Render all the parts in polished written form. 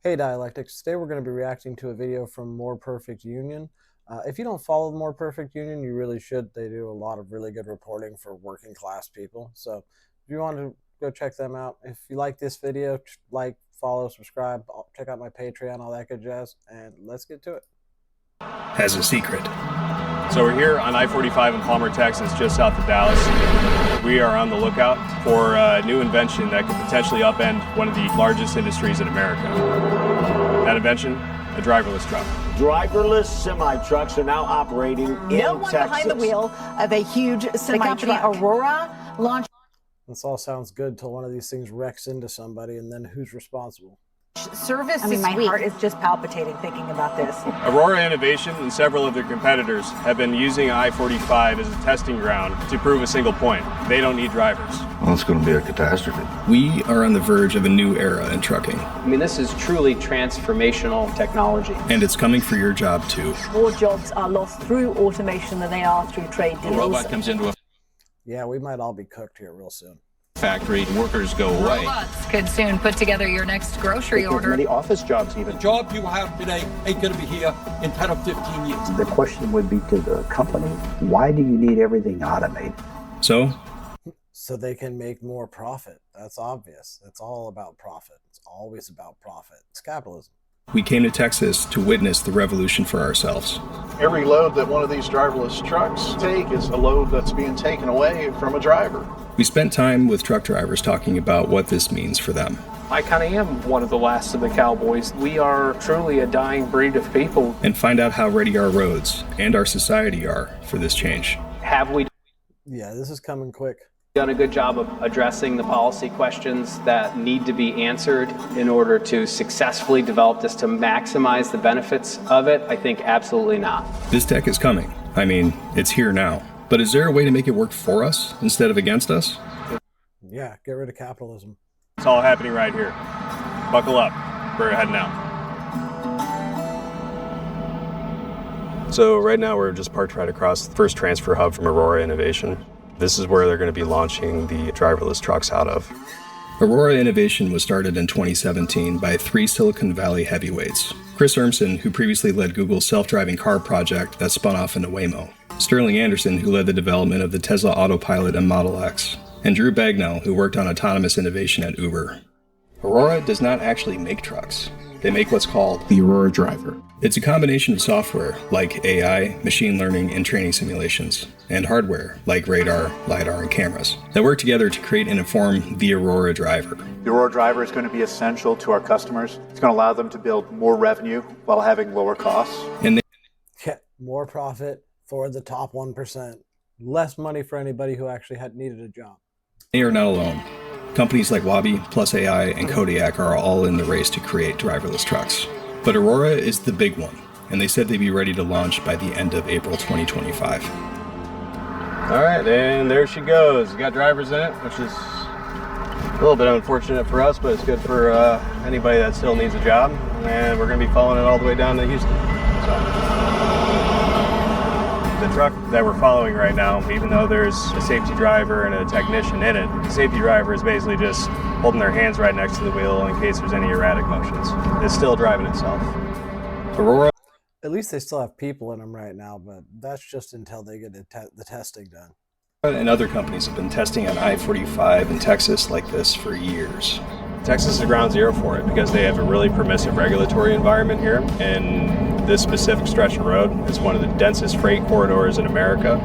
Hey Dialectics, today we're going to be reacting to a video from More Perfect Union. If you don't follow More Perfect Union, you really should. They do a lot of really good reporting for working class people. So if you want to go check them out, if you like this video, like, follow, subscribe, check out my Patreon, all that good jazz, and let's get to it. Has a secret. So we're here on I-45 in Palmer, Texas, just south of Dallas. We are on the lookout for a new invention that could potentially upend one of the largest industries in America. That invention, a driverless truck. Driverless semi-trucks are now operating in Texas. No one behind the wheel of a huge semi-truck. The company Aurora launched. This all sounds good till one of these things wrecks into somebody, and then who's responsible? Service my heart is just palpitating thinking about this. Aurora Innovation and several of their competitors have been using I-45 as a testing ground to prove a single point. They don't need drivers. Well, it's going to be a catastrophe. We are on the verge of a new era in trucking. I mean, this is truly transformational technology. And it's coming for your job too. More jobs are lost through automation than they are through trade deals. A robot comes into a Yeah, we might all be cooked here real soon. factory, workers go away. Robots could soon put together your next grocery order. Many office jobs even. The job you have today ain't going to be here in 10 or 15 years. The question would be to the company, why do you need everything automated? So they can make more profit. That's obvious. It's all about profit. It's always about profit. It's capitalism. We came to Texas to witness the revolution for ourselves. Every load that one of these driverless trucks take is a load that's being taken away from a driver. We spent time with truck drivers talking about what this means for them. I kind of am one of the last of the cowboys. We are truly a dying breed of people. And find out how ready our roads and our society are for this change. Have we Yeah, this is coming quick. done a good job of addressing the policy questions that need to be answered in order to successfully develop this to maximize the benefits of it? I think absolutely not. This tech is coming. I mean, it's here now. But is there a way to make it work for us instead of against us? Yeah, get rid of capitalism. It's all happening right here. Buckle up. We're heading out. So right now we're just parked right across the first transfer hub from Aurora Innovation. This is where they're going to be launching the driverless trucks out of. Aurora Innovation was started in 2017 by three Silicon Valley heavyweights. Chris Urmson, who previously led Google's self-driving car project that spun off into Waymo. Sterling Anderson, who led the development of the Tesla Autopilot and Model X. And Drew Bagnell, who worked on autonomous innovation at Uber. Aurora does not actually make trucks. They make what's called The Aurora Driver. It's a combination of software, like AI, machine learning, and training simulations, and hardware, like radar, LiDAR, and cameras, that work together to create and inform the Aurora Driver. The Aurora Driver is going to be essential to our customers. It's going to allow them to build more revenue while having lower costs. And Yeah, more profit for the top 1%. Less money for anybody who actually needed a job. they are not alone. Companies like Wabi, Plus AI, and Kodiak are all in the race to create driverless trucks. But Aurora is the big one, and they said they'd be ready to launch by the end of April 2025. All right, and there she goes. We got drivers in it, which is a little bit unfortunate for us, but it's good for anybody that still needs a job. And we're going to be following it all the way down to Houston. The truck that we're following right now, even though there's a safety driver and a technician in it, the safety driver is basically just holding their hands right next to the wheel in case there's any erratic motions. It's still driving itself. Aurora. At least they still have people in them right now, but that's just until they get the testing done. And other companies have been testing on I-45 in Texas like this for years. Texas is ground zero for it because they have a really permissive regulatory environment here. And this specific stretch of road is one of the densest freight corridors in America.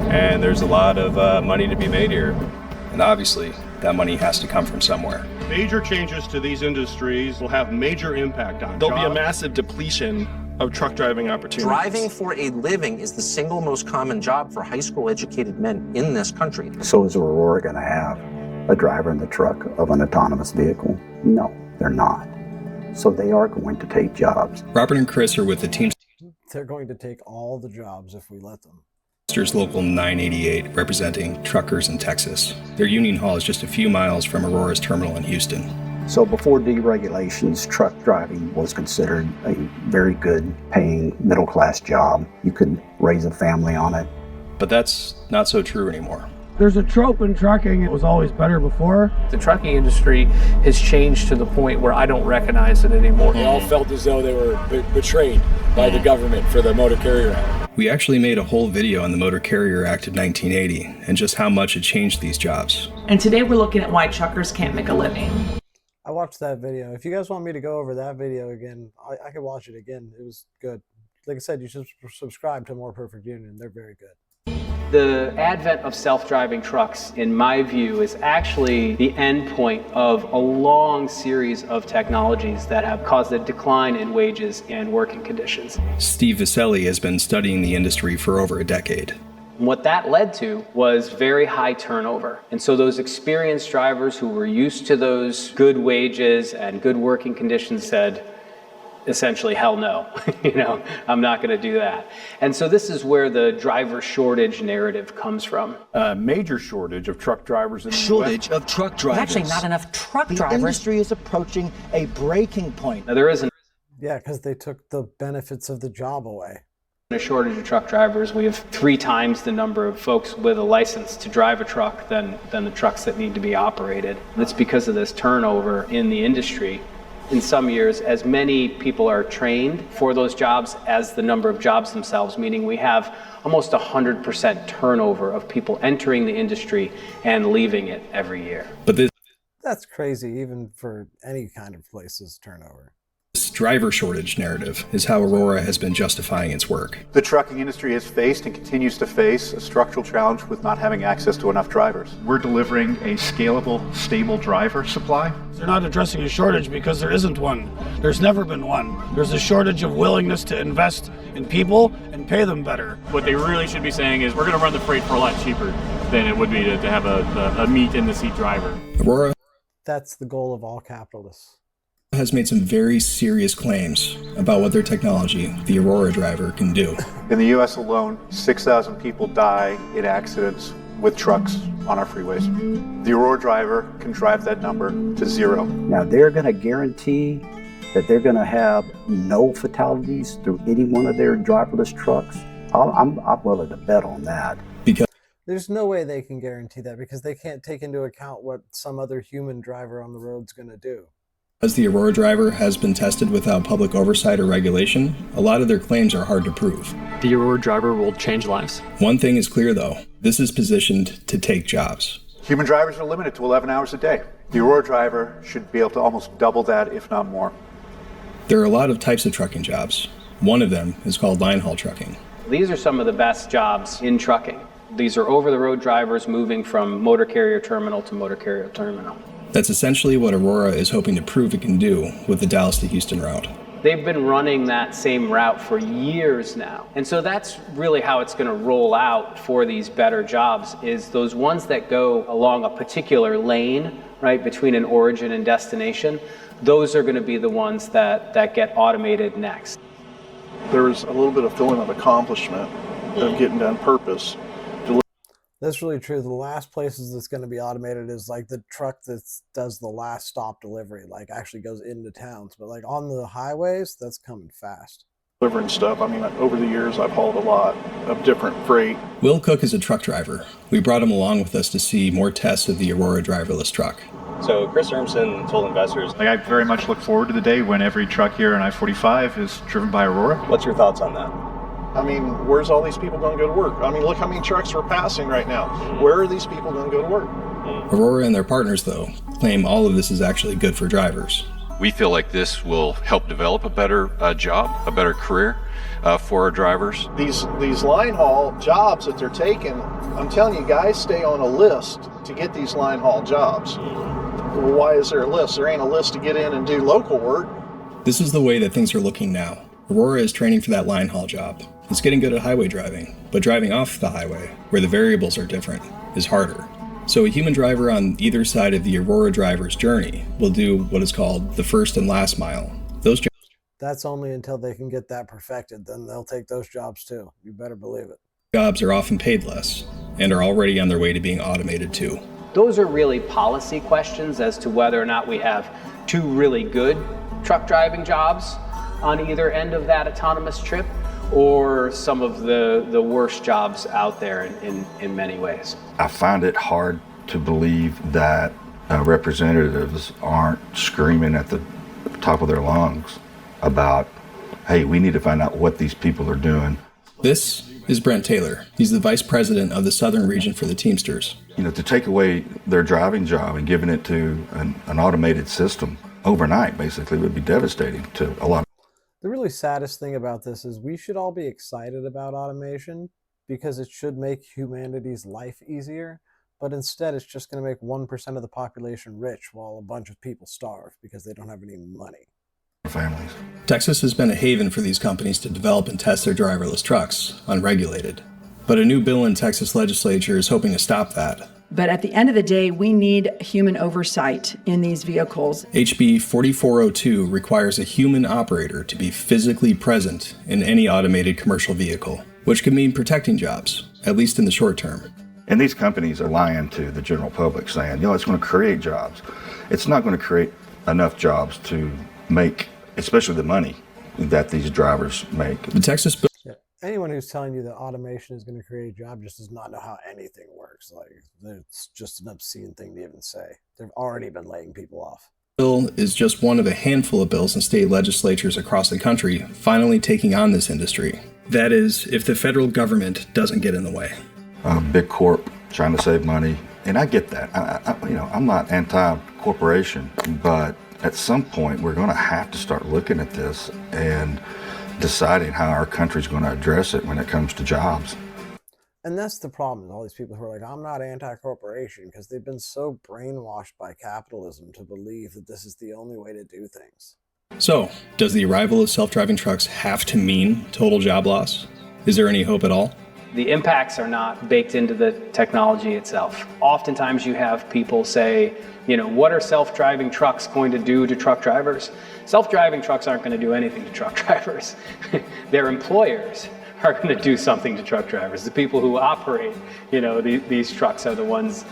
And there's a lot of money to be made here. And obviously, that money has to come from somewhere. Major changes to these industries will have major impact on There'll be a massive depletion of truck driving opportunities. Driving for a living is the single most common job for high school educated men in this country. So is Aurora going to have a driver in the truck of an autonomous vehicle? No, they're not. So they are going to take jobs. Robert and Chris are with the Teamsters They're going to take all the jobs if we let them. Local 988, representing truckers in Texas. Their union hall is just a few miles from Aurora's terminal in Houston. So before deregulations, truck driving was considered a very good paying middle-class job. You could raise a family on it. But that's not so true anymore. There's a trope in trucking, it was always better before. The trucking industry has changed to the point where I don't recognize it anymore. They all felt as though they were betrayed by the government for the Motor Carrier Act. We actually made a whole video on the Motor Carrier Act of 1980 and just how much it changed these jobs. And today we're looking at why truckers can't make a living. I watched that video. If you guys want me to go over that video again, I could watch it again. It was good. Like I said, you should subscribe to More Perfect Union. They're very good. The advent of self-driving trucks, in my view, is actually the end point of a long series of technologies that have caused a decline in wages and working conditions. Steve Viselli has been studying the industry for over a decade. What that led to was very high turnover. And so those experienced drivers who were used to those good wages and good working conditions said, essentially, hell no, I'm not going to do that. And so this is where the driver shortage narrative comes from. A major shortage of truck drivers in the shortage US. of truck drivers. Actually, not enough truck drivers. The industry is approaching a breaking point. Now, there isn't. Yeah, because they took the benefits of the job away. A shortage of truck drivers. We have 3 times the number of folks with a license to drive a truck than the trucks that need to be operated. And it's because of this turnover in the industry. In some years, as many people are trained for those jobs as the number of jobs themselves, meaning we have almost 100% turnover of people entering the industry and leaving it every year. But that's crazy, even for any kind of place's turnover. This driver shortage narrative is how Aurora has been justifying its work. The trucking industry has faced and continues to face a structural challenge with not having access to enough drivers. We're delivering a scalable, stable driver supply. They're not addressing a shortage because there isn't one. There's never been one. There's a shortage of willingness to invest in people and pay them better. What they really should be saying is we're going to run the freight for a lot cheaper than it would be to have a meat-in-the-seat driver. Aurora. That's the goal of all capitalists. Has made some very serious claims about what their technology, the Aurora driver, can do. In the U.S. alone, 6,000 people die in accidents with trucks on our freeways. The Aurora driver can drive that number to 0. Now, they're going to guarantee that they're going to have no fatalities through any one of their driverless trucks. I'm willing to bet on that. Because there's no way they can guarantee that because they can't take into account what some other human driver on the road's going to do. As the Aurora driver has been tested without public oversight or regulation, a lot of their claims are hard to prove. The Aurora driver will change lives. One thing is clear though, this is positioned to take jobs. Human drivers are limited to 11 hours a day. The Aurora driver should be able to almost double that, if not more. There are a lot of types of trucking jobs. One of them is called line haul trucking. These are some of the best jobs in trucking. These are over-the-road drivers moving from motor carrier terminal to motor carrier terminal. That's essentially what Aurora is hoping to prove it can do with the Dallas to Houston route. They've been running that same route for years now. And so that's really how it's going to roll out for these better jobs, is those ones that go along a particular lane, right, between an origin and destination, those are going to be the ones that get automated next. There's a little bit of feeling of accomplishment of getting done purpose. That's really true. The last places that's going to be automated is like the truck that does the last stop delivery, like actually goes into towns. But like on the highways, that's coming fast. Delivering stuff. I mean, over the years, I've hauled a lot of different freight. Will Cook is a truck driver. We brought him along with us to see more tests of the Aurora driverless truck. So Chris Urmson told investors, I very much look forward to the day when every truck here on I-45 is driven by Aurora. What's your thoughts on that? I mean, where's all these people going to go to work? I mean, look how many trucks we're passing right now. Where are these people going to go to work? Aurora and their partners, though, claim all of this is actually good for drivers. We feel like this will help develop a better job, a better career for our drivers. These line haul jobs that they're taking, I'm telling you, guys stay on a list to get these line haul jobs. Well, why is there a list? There ain't a list to get in and do local work. This is the way that things are looking now. Aurora is training for that line haul job. It's getting good at highway driving, but driving off the highway, where the variables are different, is harder. So a human driver on either side of the Aurora driver's journey will do what is called the first and last mile. Those jobs. That's only until they can get that perfected. Then they'll take those jobs too. You better believe it. Jobs are often paid less and are already on their way to being automated too. Those are really policy questions as to whether or not we have 2 really good truck driving jobs on either end of that autonomous trip, or some of the worst jobs out there in many ways. I find it hard to believe that representatives aren't screaming at the top of their lungs about, hey, we need to find out what these people are doing. This is Brent Taylor. He's the vice president of the Southern region for the Teamsters. You know, to take away their driving job and giving it to an automated system overnight, basically, would be devastating to a lot of. The really saddest thing about this is we should all be excited about automation because it should make humanity's life easier, but instead it's just going to make 1% of the population rich while a bunch of people starve because they don't have any money. Families. Texas has been a haven for these companies to develop and test their driverless trucks, unregulated. But a new bill in Texas legislature is hoping to stop that. But at the end of the day, we need human oversight in these vehicles. HB 4402 requires a human operator to be physically present in any automated commercial vehicle, which could mean protecting jobs, at least in the short term. And these companies are lying to the general public, saying, it's going to create jobs. It's not going to create enough jobs to make, especially the money that these drivers make. The Texas bill. Yeah. Anyone who's telling you that automation is going to create a job just does not know how anything works. Like, it's just an obscene thing to even say. They've already been laying people off. Bill is just one of a handful of bills in state legislatures across the country finally taking on this industry. That is, if the federal government doesn't get in the way. Big corp trying to save money, and I get that. I'm not anti-corporation, but at some point we're going to have to start looking at this and deciding how our country's going to address it when it comes to jobs. And that's the problem. All these people who are like, I'm not anti-corporation, because they've been so brainwashed by capitalism to believe that this is the only way to do things. So, does the arrival of self-driving trucks have to mean total job loss? Is there any hope at all? The impacts are not baked into the technology itself. Oftentimes you have people say, what are self-driving trucks going to do to truck drivers? Self-driving trucks aren't going to do anything to truck drivers. Their employers are going to do something to truck drivers. The people who operate, these trucks are the ones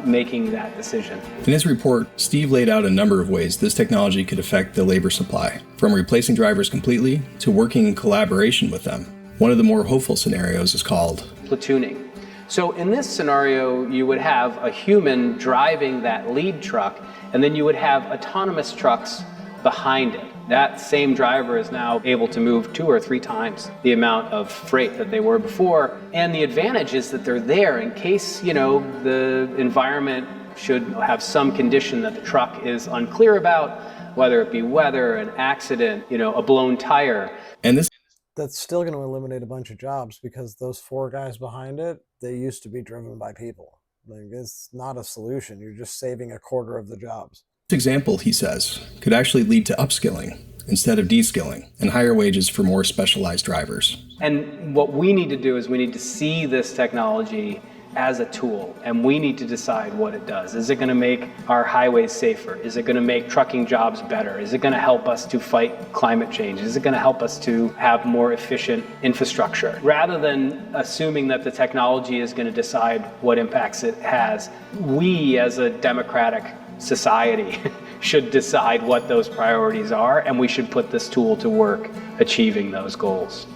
making that decision. In his report, Steve laid out a number of ways this technology could affect the labor supply, from replacing drivers completely to working in collaboration with them. One of the more hopeful scenarios is called platooning. So in this scenario, you would have a human driving that lead truck, and then you would have autonomous trucks behind it. That same driver is now able to move 2 or 3 times the amount of freight that they were before. And the advantage is that they're there in case, the environment should have some condition that the truck is unclear about, whether it be weather, an accident, a blown tire. And that's still going to eliminate a bunch of jobs because those 4 guys behind it, they used to be driven by people. Like, it's not a solution. You're just saving a quarter of the jobs. This example, he says, could actually lead to upskilling instead of de-skilling and higher wages for more specialized drivers. And what we need to do is we need to see this technology as a tool, and we need to decide what it does. Is it going to make our highways safer? Is it going to make trucking jobs better? Is it going to help us to fight climate change? Is it going to help us to have more efficient infrastructure? Rather than assuming that the technology is going to decide what impacts it has, we as a democratic society should decide what those priorities are, and we should put this tool to work achieving those goals.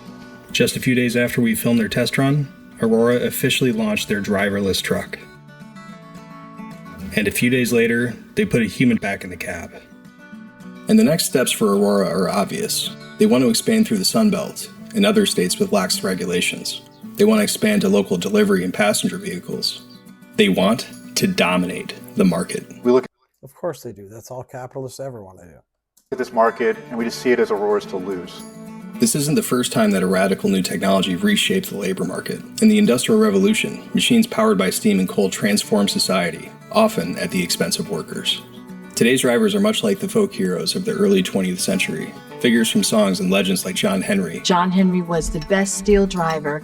Just a few days after we filmed their test run, Aurora officially launched their driverless truck. And a few days later, they put a human back in the cab. And the next steps for Aurora are obvious. They want to expand through the Sun Belt and other states with lax regulations. They want to expand to local delivery and passenger vehicles. They want to dominate the market. Of course they do. That's all capitalists ever want to do. At this market, and we just see it as Aurora's to lose. This isn't the first time that a radical new technology reshaped the labor market. In the Industrial Revolution, machines powered by steam and coal transformed society, often at the expense of workers. Today's drivers are much like the folk heroes of the early 20th century, figures from songs and legends like John Henry. John Henry was the best steel driver,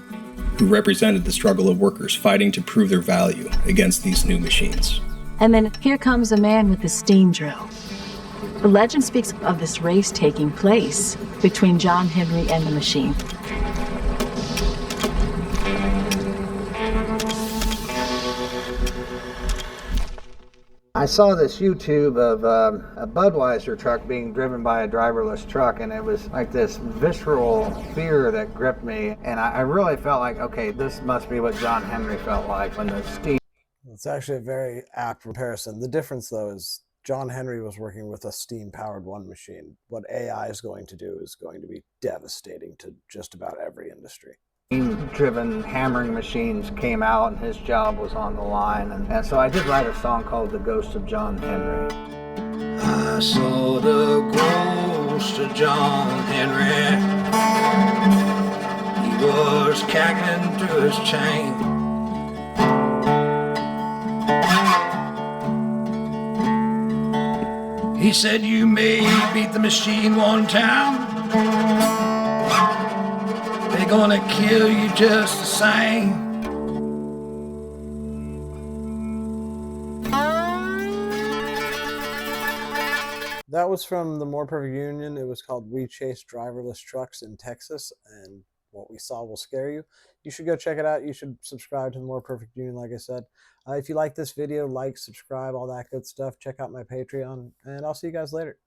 who represented the struggle of workers fighting to prove their value against these new machines. And then here comes a man with a steam drill. The legend speaks of this race taking place between John Henry and the machine. I saw this YouTube of a Budweiser truck being driven by a driverless truck, and it was like this visceral fear that gripped me. And I really felt like, okay, this must be what John Henry felt like when the steam. It's actually a very apt comparison. The difference, though, is John Henry was working with a steam-powered one machine. What AI is going to do is going to be devastating to just about every industry. Driven hammering machines came out, and his job was on the line. And so I did write a song called The Ghost of John Henry. I saw the ghost of John Henry. He was cackling through his chain. He said, you may beat the machine one time, they're gonna kill you just the same. That was from the More Perfect Union. It was called We Chase Driverless Trucks in Texas, and what we saw will scare you. You should go check it out. You should subscribe to the More Perfect Union, like I said. If you like this video, like, subscribe, all that good stuff. Check out my Patreon, and I'll see you guys later.